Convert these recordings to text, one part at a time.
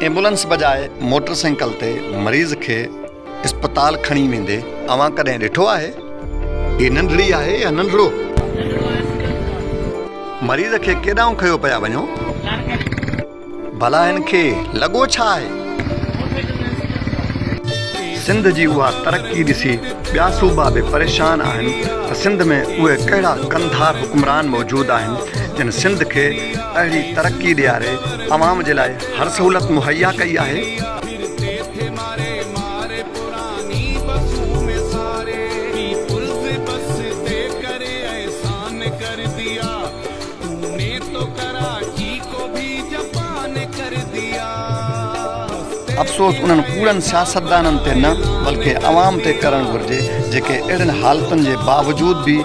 Ambulance बजाए motorcycle ते मरीज़ के अस्पताल खणी वेंदे अवां कदें ॾिठो आहे? ये नंढड़ी आहे या नंढड़ो? मरीज़ के केॾांहुं खयो पिया वञो? भला हिन खे लॻो छा आहे? सिंध जी उहा तरक्की ॾिसी ॿिया सूबा बि परेशान आहिनि त सिंध में उहे कहिड़ा कंधार हुक्मरान मौजूदु आहिनि जिन सिंध खे अहिड़ी तरक्की ॾियारे अवाम जे लाइ हर सहूलत मुहैया कई आहे। अफ़सोस उन्हनि कूड़नि सियासतदाननि ते न बल्कि अवाम ते करणु घुरिजे जेके अहिड़नि हालतुनि जे बावजूद भी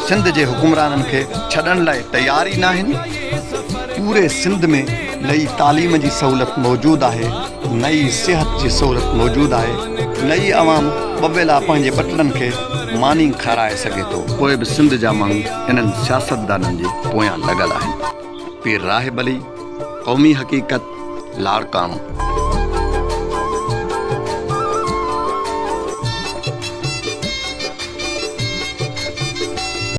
सिंध जे हुक्मराननि खे छॾण लाइ तयार ई न आहिनि। पूरे सिंध में नई तालीम जी सहूलत मौजूदु आहे, नई सिहत जी सहूलत मौजूदु आहे, नई अवाम ॿ वेला पंहिंजे ॿटड़नि खे मानी खाराए सघे थो। पोइ बि सिंध जा माण्हू इन्हनि सियासतदाननि जे पोयां लॻल आहिनि। पीर राहिब अली, क़ौमी हक़ीक़त, लाड़काणो।